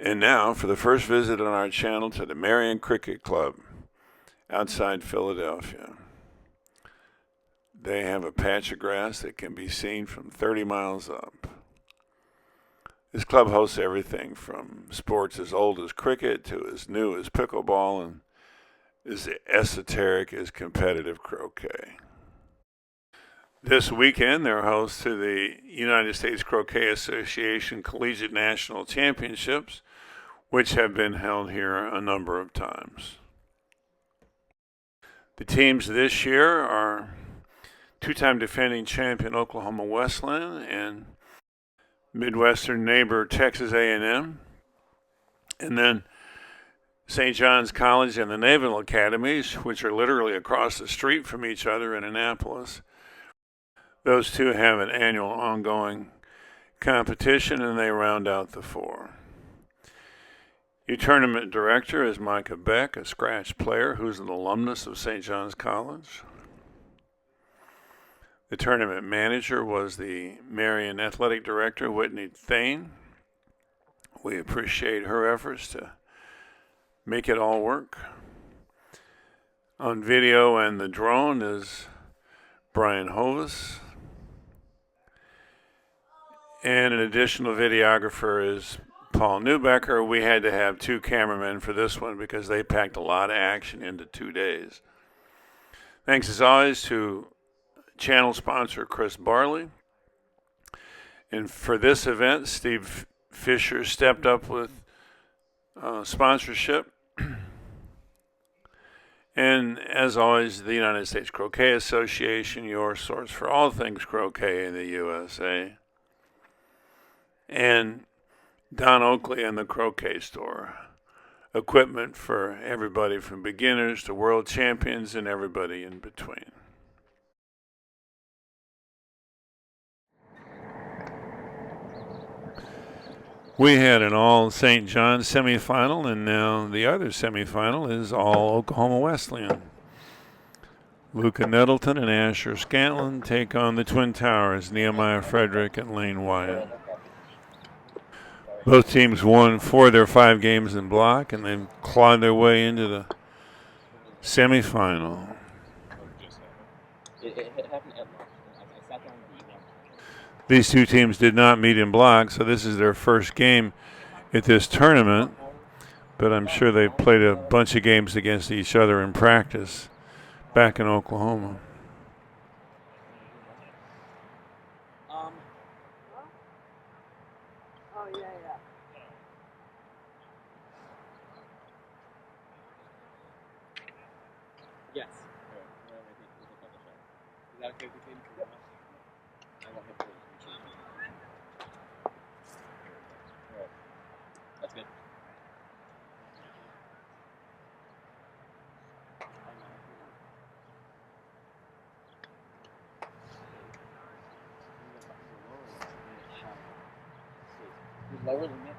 And now for the first visit on our channel to the Merion Cricket Club outside Philadelphia. They have a patch of grass that can be seen from 30 miles up. This club hosts everything from sports as old as cricket to as new as pickleball and as esoteric as competitive croquet. This weekend, they're hosts to the United States Croquet Association Collegiate National Championships, which have been held here a number of times. The teams this year are two-time defending champion Oklahoma Wesleyan and Midwestern neighbor Texas A&M, and then St. John's College and the Naval Academies, which are literally across the street from each other in Annapolis. Those two have an annual ongoing competition, and they round out the four. Your tournament director is Micah Beck, a scratch player who's an alumnus of St. John's College. The tournament manager was the Merion athletic director, Whitney Thain. We appreciate her efforts to make it all work. On video and the drone is Brian Hovis. And an additional videographer is Paul Neubecker. We had to have two cameramen for this one because they packed a lot of action into 2 days. Thanks as always to channel sponsor Chris Barley. And for this event, Steve Fisher stepped up with sponsorship. And as always, the United States Croquet Association, your source for all things croquet in the USA. And Don Oakley and the Croquet Store. Equipment for everybody from beginners to world champions and everybody in between. We had an all St. John's semifinal, and now the other semifinal is all Oklahoma Wesleyan. Luca Nettleton and Asher Scantlin take on the Twin Towers, Nehemiah Frederick and Lane Wyatt. Both teams won 4 of their 5 games in block, and they've clawed their way into the semifinal. These two teams did not meet in block, so this is their first game at this tournament, but I'm sure they've played a bunch of games against each other in practice back in Oklahoma. Yes. Is that okay with you? I won't hit the machine. Alright. That's good. Lower than that.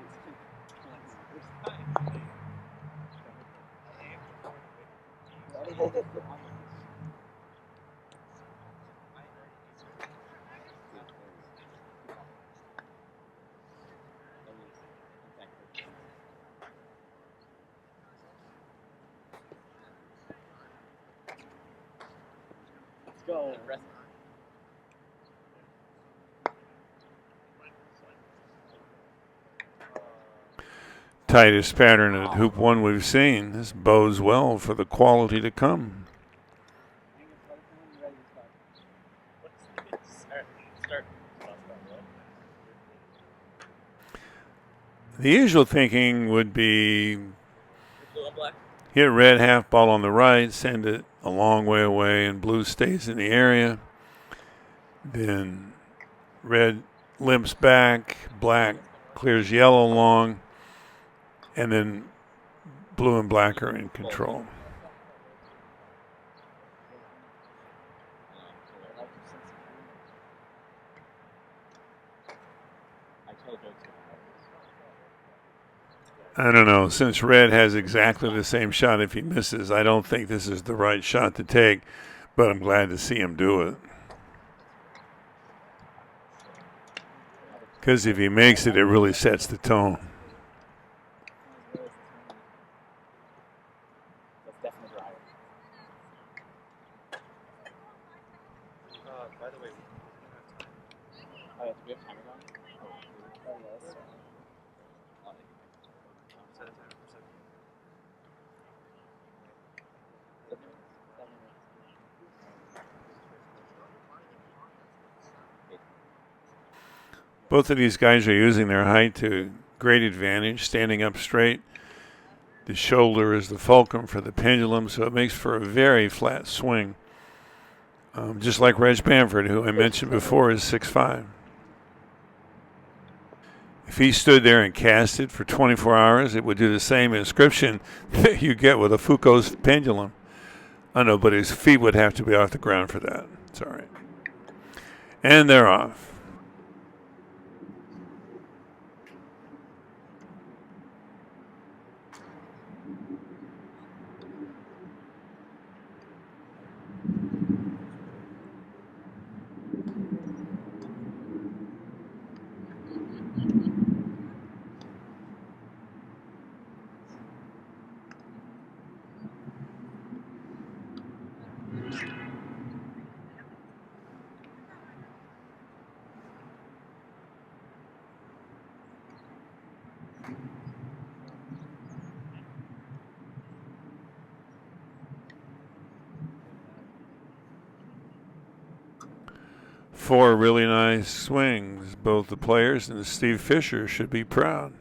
Let's go. Tightest pattern at Hoop 1 we've seen. This bodes well for the quality to come. The usual thinking would be hit red half ball on the right, send it a long way away, and blue stays in the area. Then red limps back, black clears yellow long, and then blue and black are in control. I don't know. Since red has exactly the same shot if he misses, I don't think this is the right shot to take, but I'm glad to see him do it. Because if he makes it, it really sets the tone. Both of these guys are using their height to great advantage, standing up straight. The shoulder is the fulcrum for the pendulum, so it makes for a very flat swing. Just like Reg Bamford, who I mentioned before, is 6'5". If he stood there and cast it for 24 hours, it would do the same inscription that you get with a Foucault's pendulum. I know, but his feet would have to be off the ground for that. It's all right. And they're off. Four really nice swings. Both the players and Steve Fisher should be proud.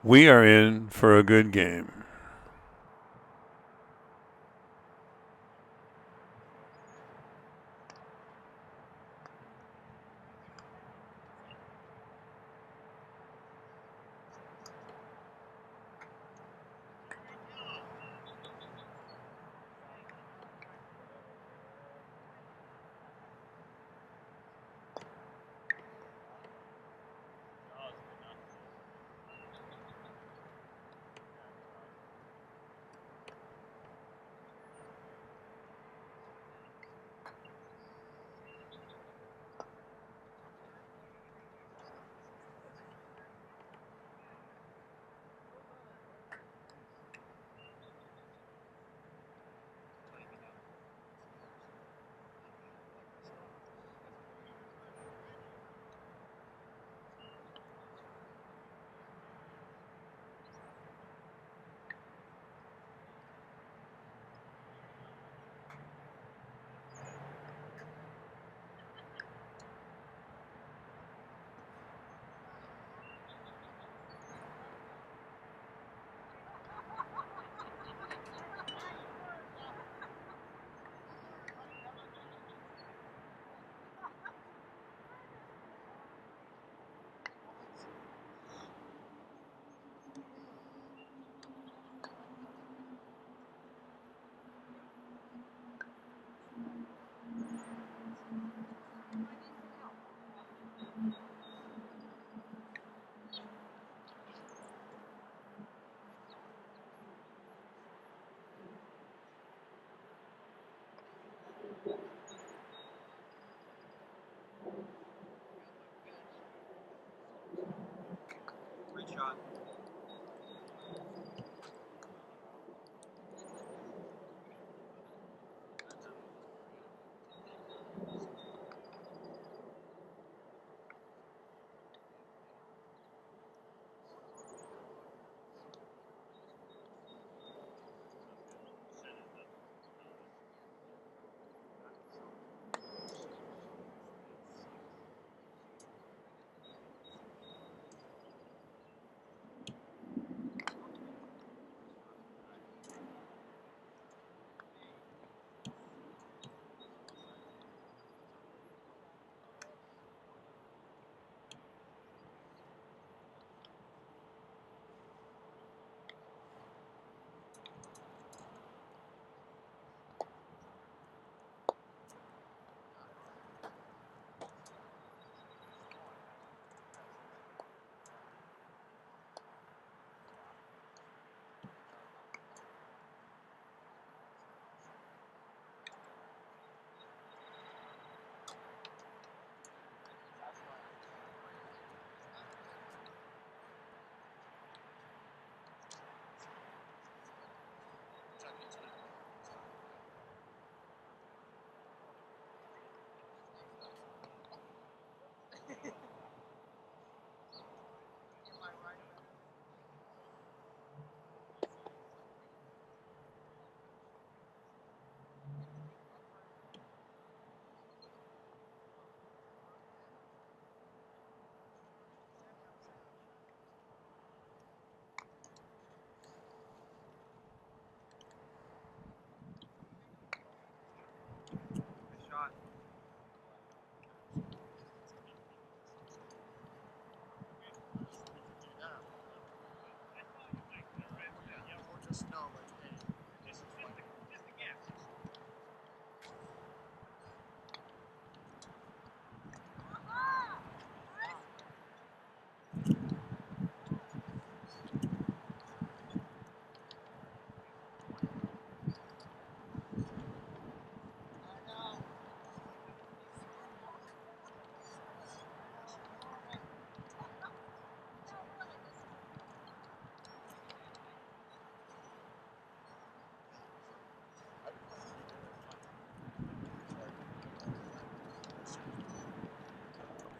We are in for a good game.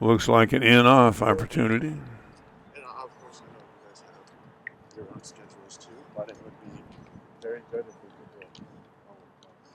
Looks like an in-off opportunity. And of course, I know you guys have your own schedules too, but it would be very good if we could do it all at once.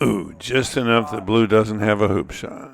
Ooh, just enough that blue doesn't have a hoop shot.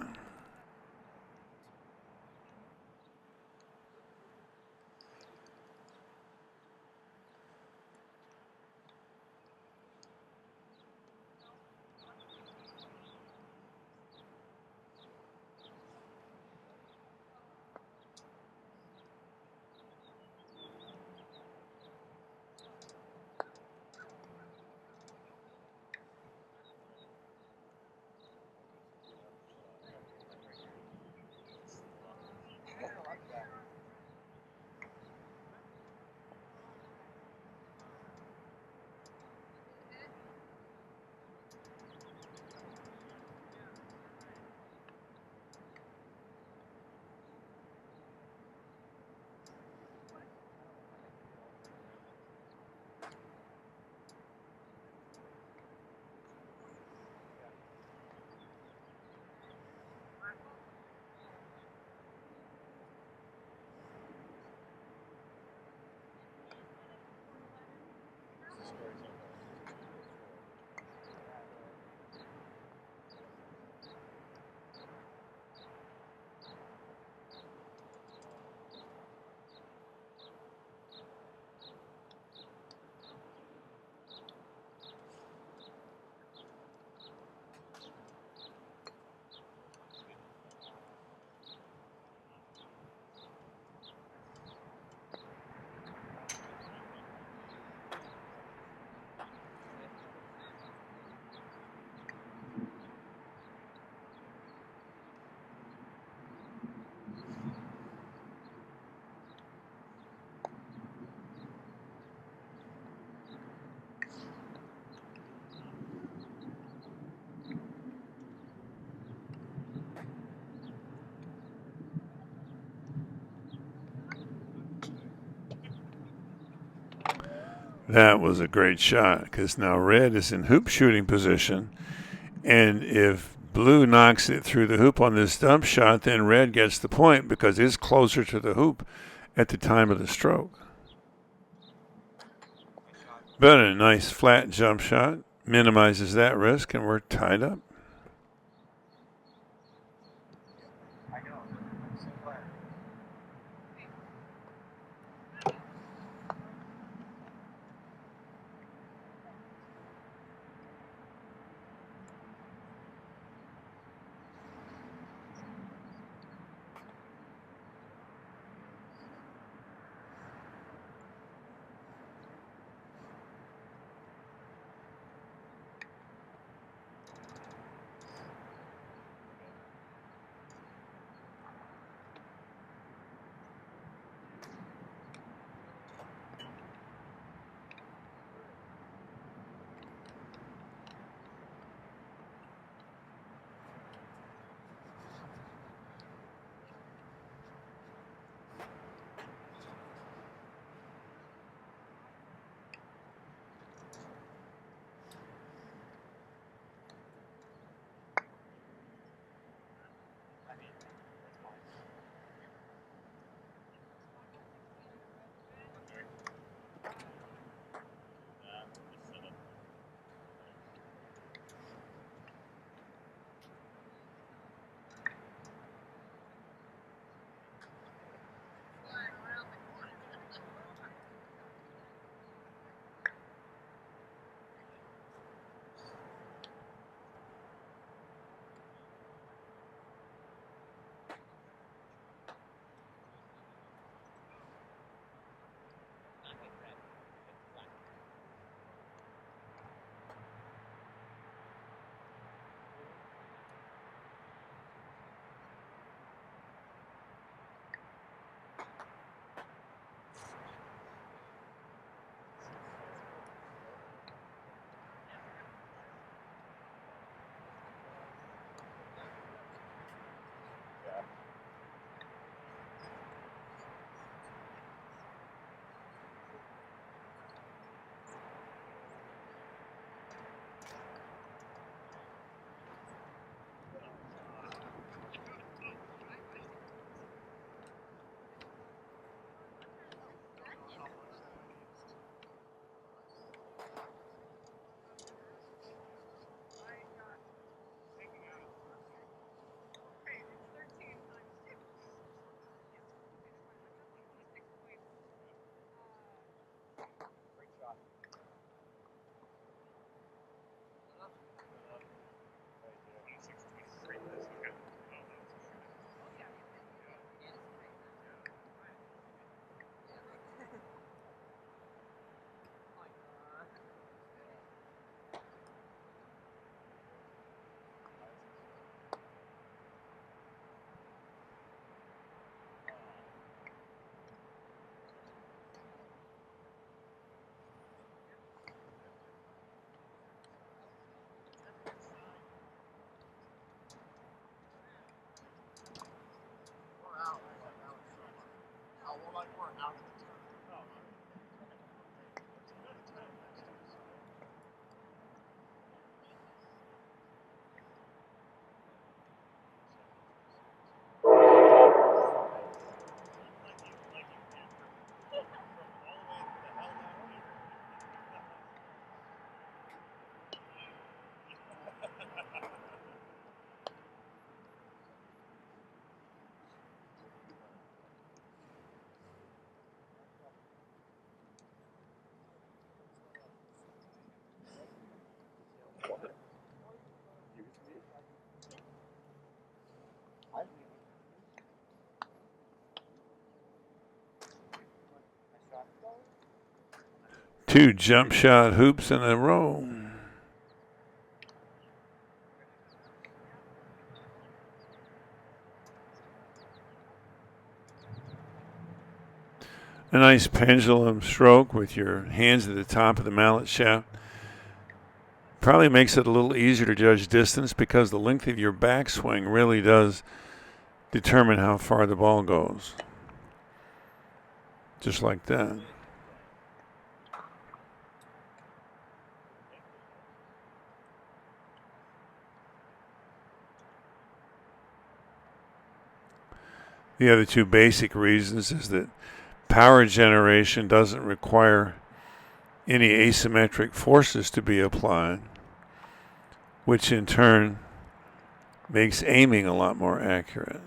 That was a great shot because now red is in hoop shooting position. And if blue knocks it through the hoop on this dump shot, then red gets the point because it's closer to the hoop at the time of the stroke. But a nice flat jump shot minimizes that risk, and we're tied up. Two jump shot hoops in a row. A nice pendulum stroke with your hands at the top of the mallet shaft. Probably makes it a little easier to judge distance because the length of your backswing really does determine how far the ball goes. Just like that. The other two basic reasons is that power generation doesn't require any asymmetric forces to be applied, which in turn makes aiming a lot more accurate.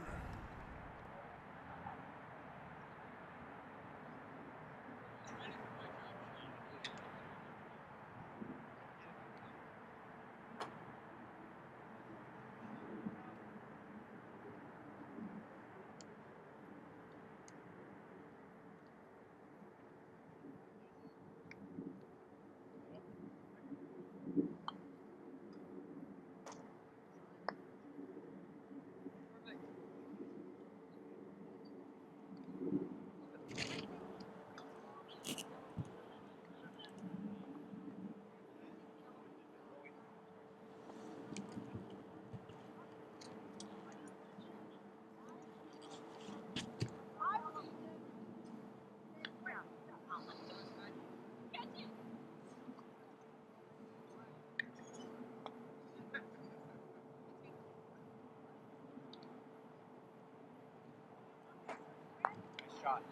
Shot.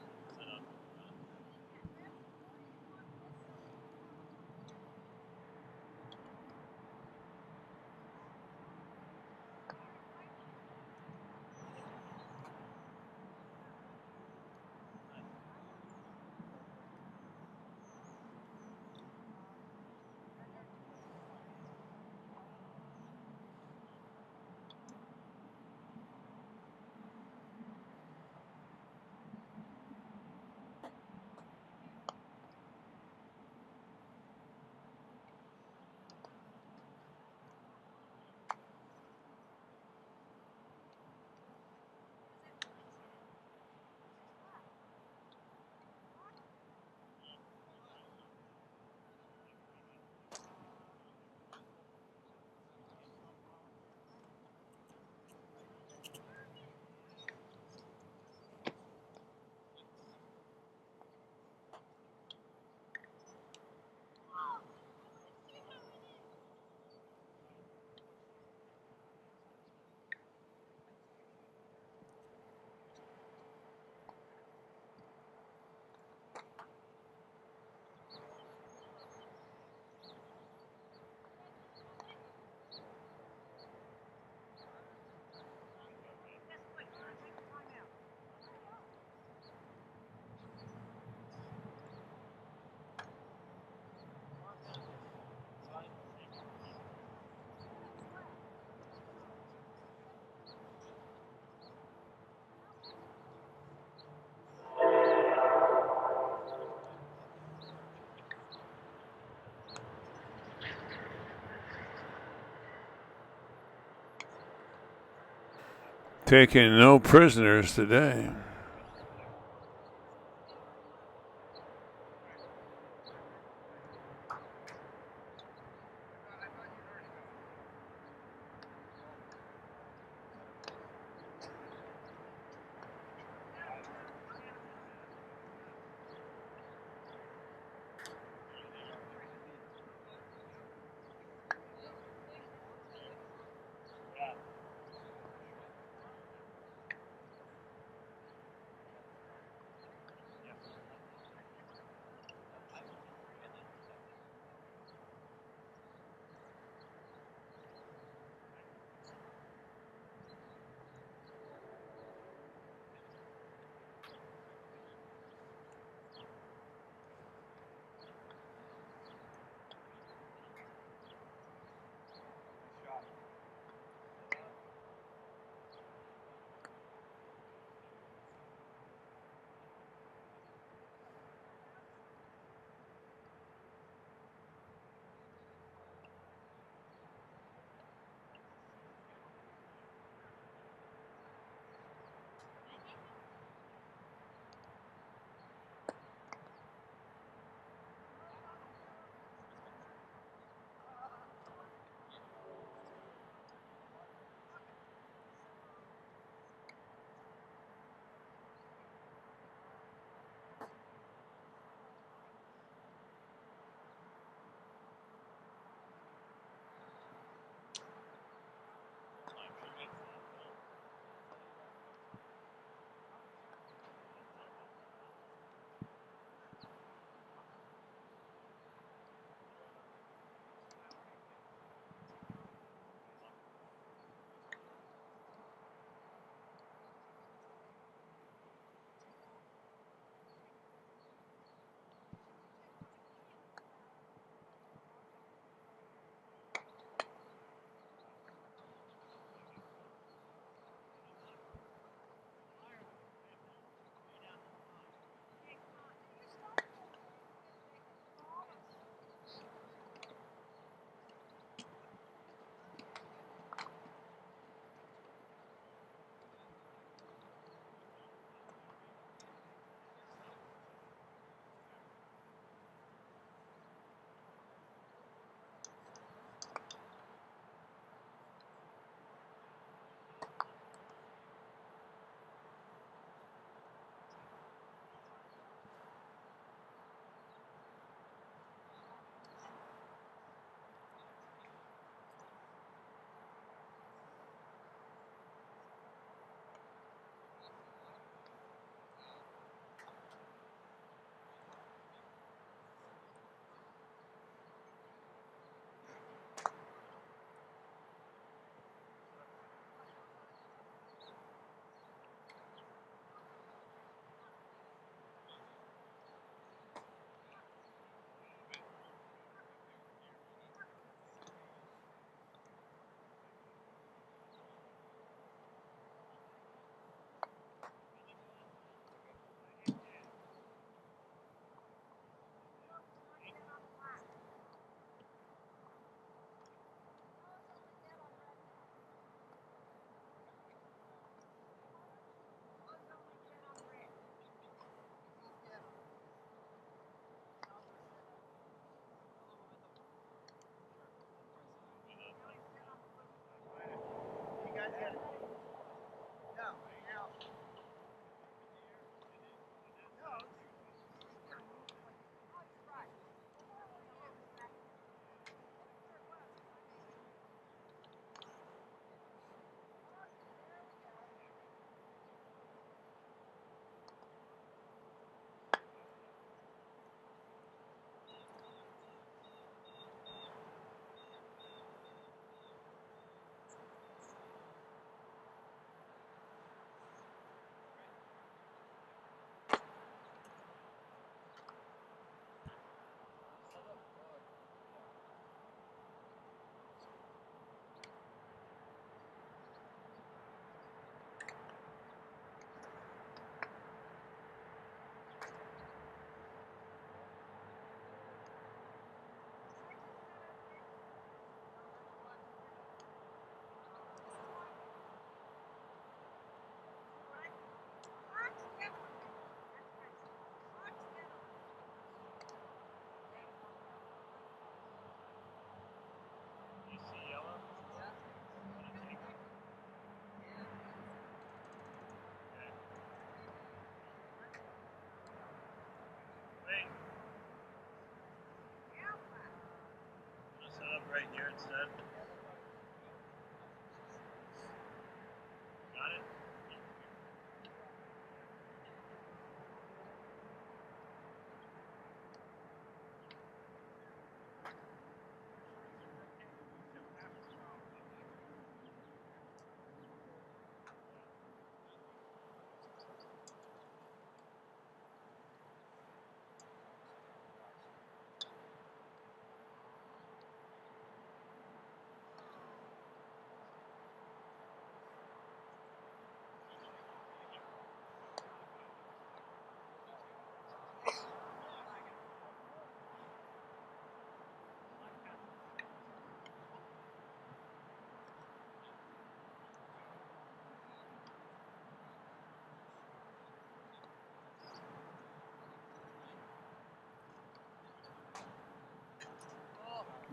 Taking no prisoners today.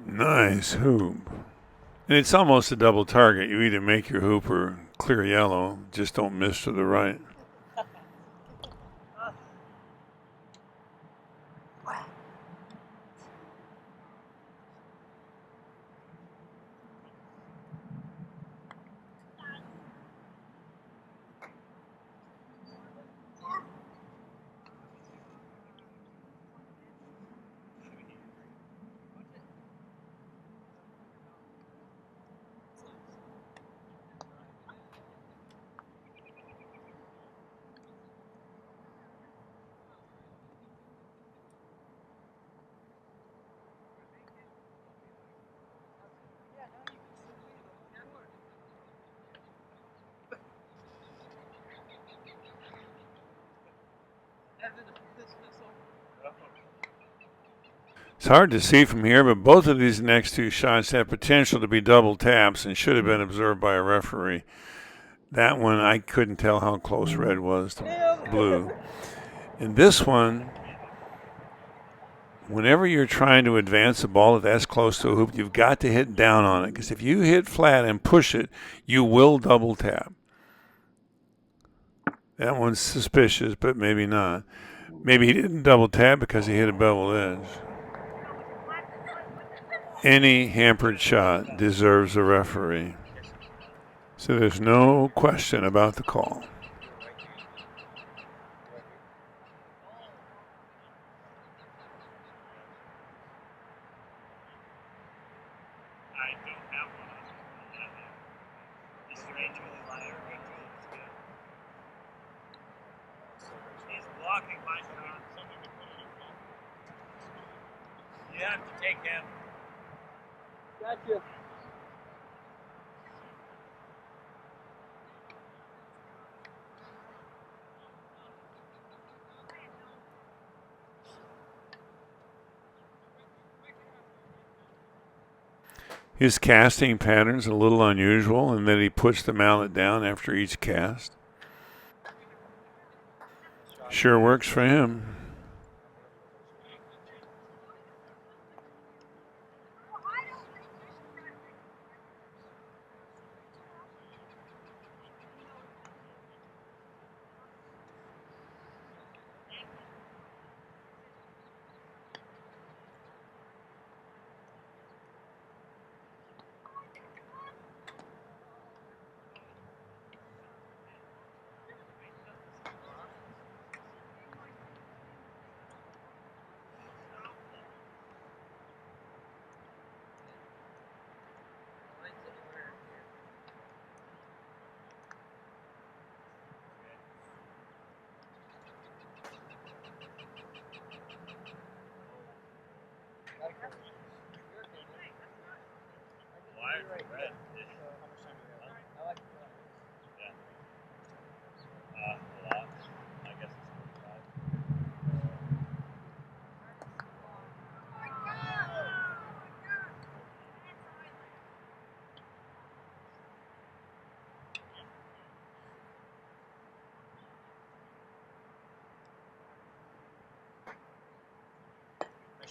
Nice hoop. And it's almost a double target. You either make your hoop or clear yellow. Just don't miss to the right. It's hard to see from here, but both of these next two shots have potential to be double taps and should have been observed by a referee. That one, I couldn't tell how close red was to blue. And this one, whenever you're trying to advance a ball that's close to a hoop, you've got to hit down on it, because if you hit flat and push it, you will double tap. That one's suspicious, but maybe not. Maybe he didn't double tap because he hit a beveled edge. Any hampered shot deserves a referee. So there's no question about the call. You have to take him. Gotcha. His casting pattern's a little unusual in that he puts the mallet down after each cast. Sure works for him.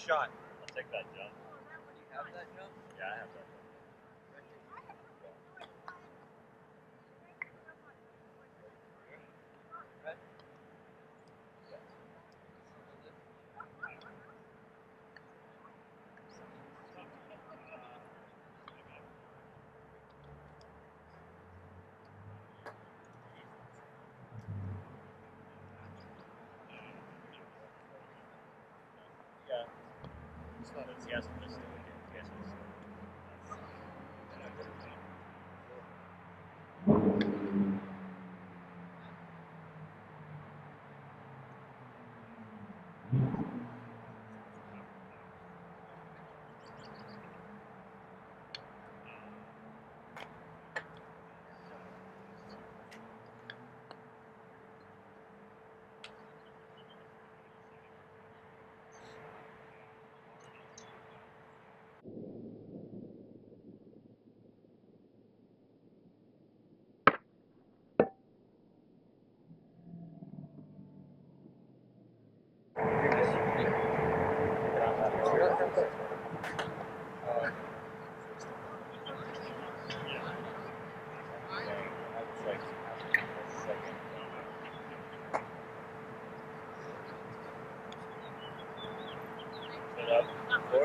Shot. I'll take that jump. You have that jump? Yeah, I have that jump.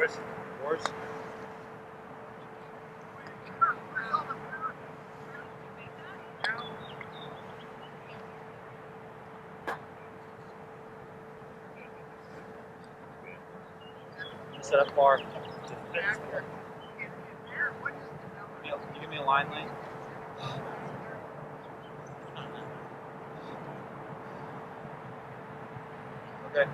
Yours? Yours? Set up bar. You give me a line lane? Okay.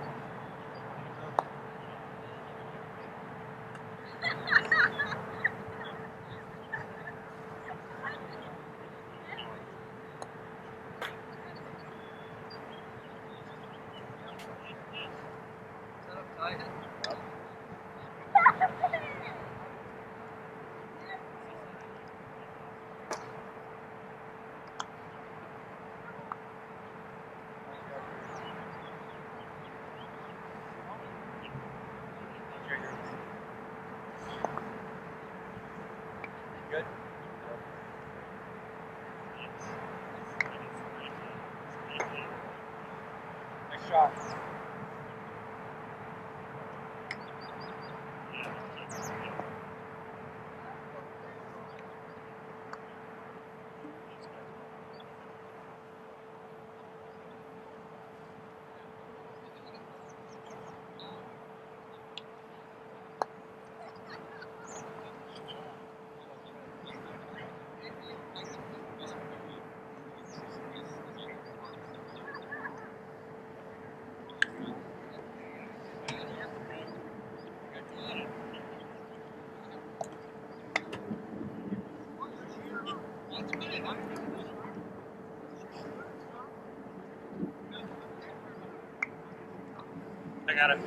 Good? Nice shot. I got it.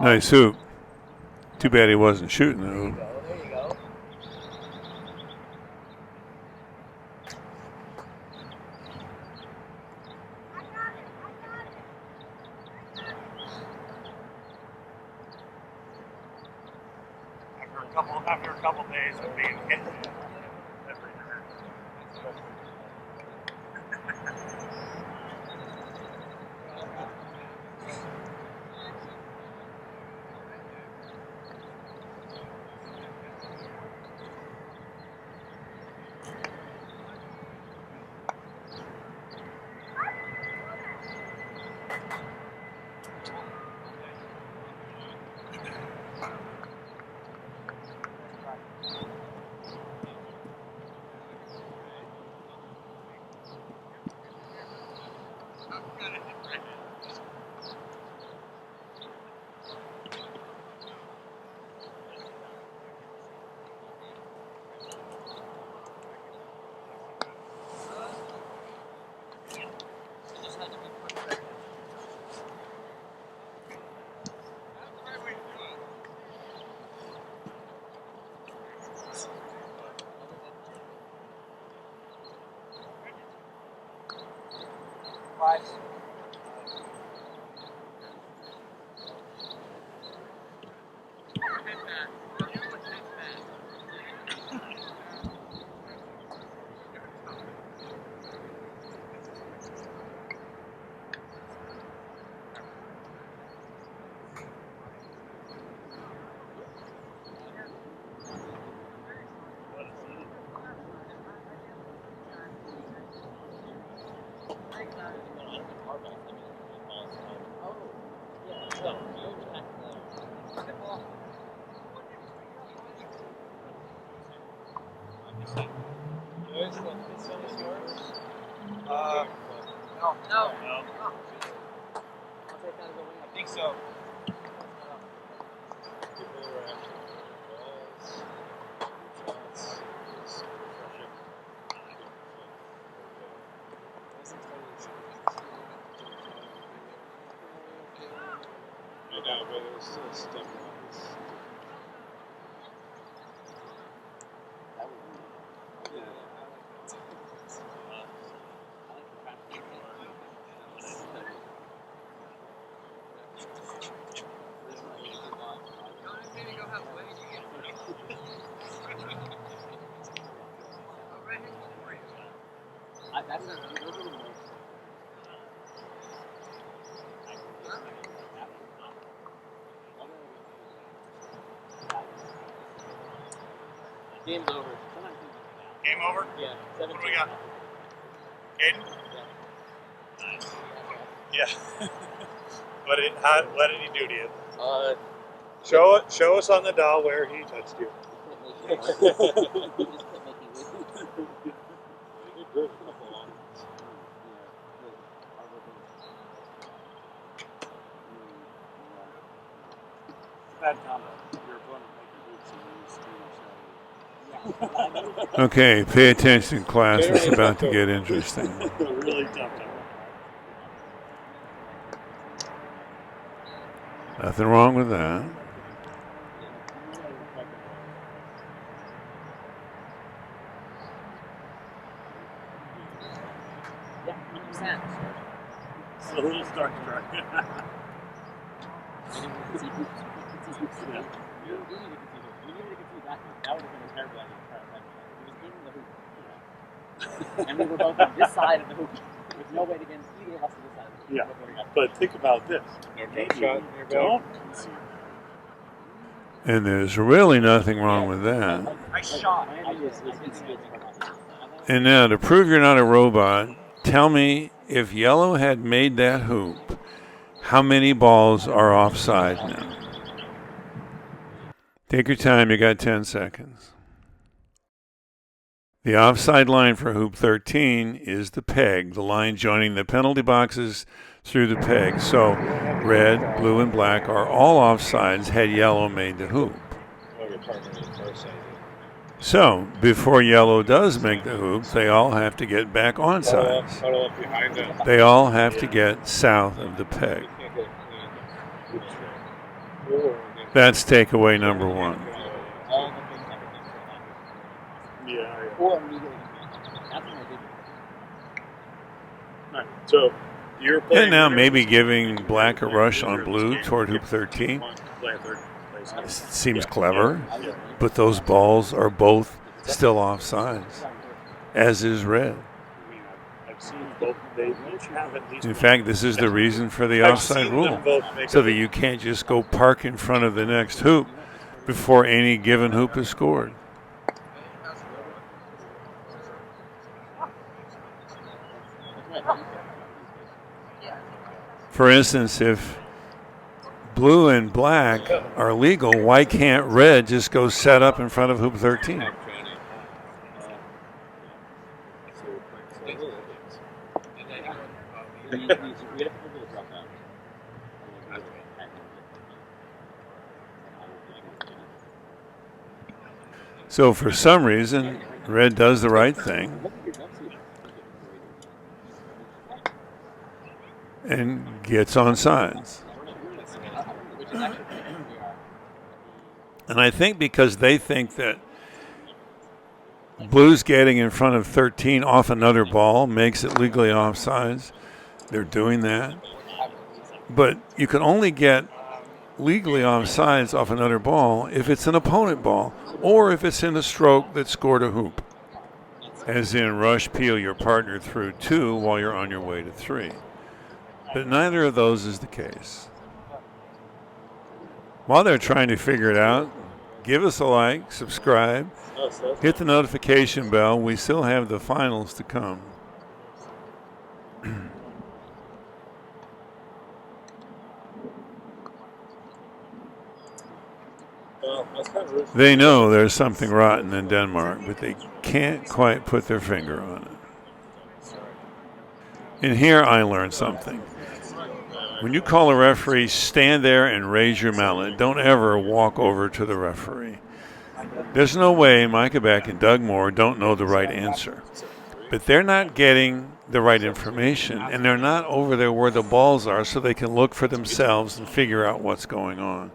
Nice hoop. Too bad he wasn't shooting the hoop. There you go. After a couple days of being hit. No. I think so. I know, but it was still stuck. Game's over. Game over? Yeah. What do we got? Caden? Yeah. What did he do to you? Show us on the dial where he touched you. Bad combo. Your opponent making boots and you scream. Okay, pay attention, class. It's about to get interesting. Really tough. Nothing wrong with that. Yeah, 100%. It's a little Star Trek. And we were both on this side of the hoop. There's no way to get either of us to this side of the hoop. Yeah, but think about this. Don't. And there's really nothing wrong with that. I shot. And now, to prove you're not a robot, tell me if yellow had made that hoop, how many balls are offside now? Take your time. You got 10 seconds. The offside line for hoop 13 is the peg, the line joining the penalty boxes through the peg. So red, blue, and black are all offsides had yellow made the hoop. So before yellow does make the hoop, they all have to get back on sides. They all have to get south of the peg. That's takeaway number one. Or immediately. That's what I did. Right. So you're playing. And now maybe giving black a rush on blue toward hoop 13 seems clever, but those balls are both still offsides, as is red. I've seen both. They each have at least. In fact, this is the reason for the offside rule, so that you can't just go park in front of the next hoop before any given hoop is scored. For instance, if blue and black are legal, why can't red just go set up in front of hoop 13? So for some reason, red does the right thing and gets on sides. And I think because they think that blue's getting in front of 13 off another ball makes it legally offsides, they're doing that. But you can only get legally offsides off another ball if it's an opponent ball or if it's in a stroke that scored a hoop. As in rush peel your partner through 2 while you're on your way to 3. But neither of those is the case. While they're trying to figure it out, give us a like, subscribe, hit the notification bell. We still have the finals to come. They know there's something rotten in Denmark, but they can't quite put their finger on it. And here I learned something. When you call a referee, stand there and raise your mallet. Don't ever walk over to the referee. There's no way Micah Beck and Doug Moore don't know the right answer. But they're not getting the right information, and they're not over there where the balls are so they can look for themselves and figure out what's going on.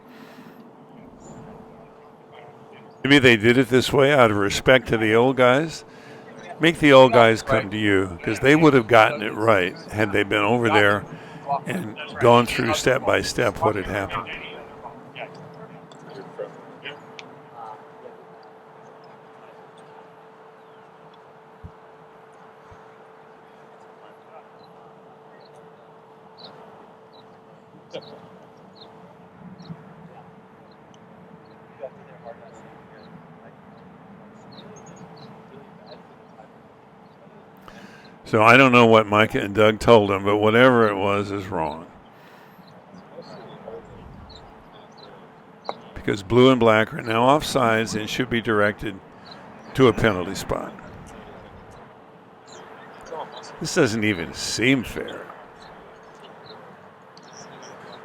Maybe they did it this way out of respect to the old guys. Make the old guys come to you, because they would have gotten it right had they been over there and gone through step by step what had happened. So I don't know what Micah and Doug told him, but whatever it was is wrong. Because blue and black are now offsides and should be directed to a penalty spot. This doesn't even seem fair.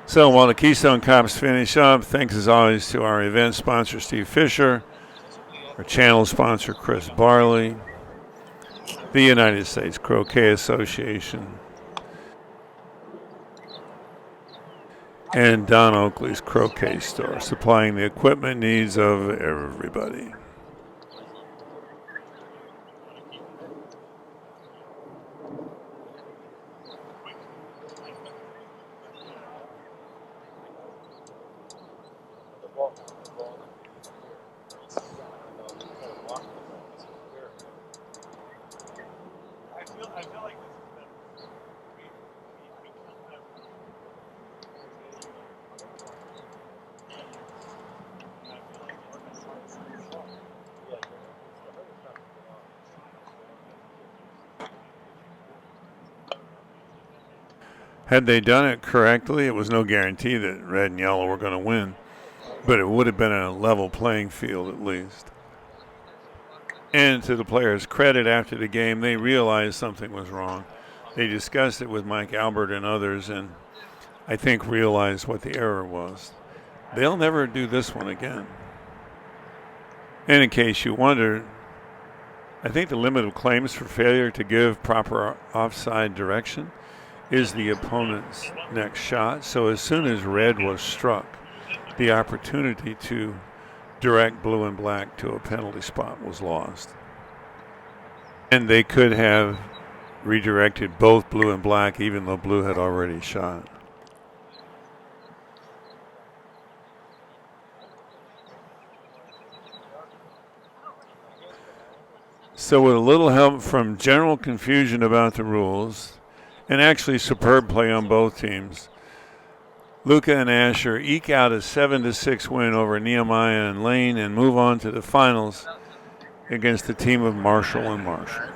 So while the Keystone Cops finish up, thanks as always to our event sponsor, Steve Fisher, our channel sponsor, Chris Barley, the United States Croquet Association, and Don Oakley's Croquet Store, supplying the equipment needs of everybody. Had they done it correctly, it was no guarantee that red and yellow were going to win, but it would have been a level playing field at least. And to the players' credit, after the game, they realized something was wrong. They discussed it with Mike Albert and others, and I think realized what the error was. They'll never do this one again. And in case you wonder, I think the limit of claims for failure to give proper offside direction is the opponent's next shot. So as soon as red was struck, the opportunity to direct blue and black to a penalty spot was lost. And they could have redirected both blue and black even though blue had already shot. So with a little help from general confusion about the rules, and actually superb play on both teams, Luca and Asher eke out a 7-6 win over Nehemiah and Lane and move on to the finals against the team of Marshall and Marshall.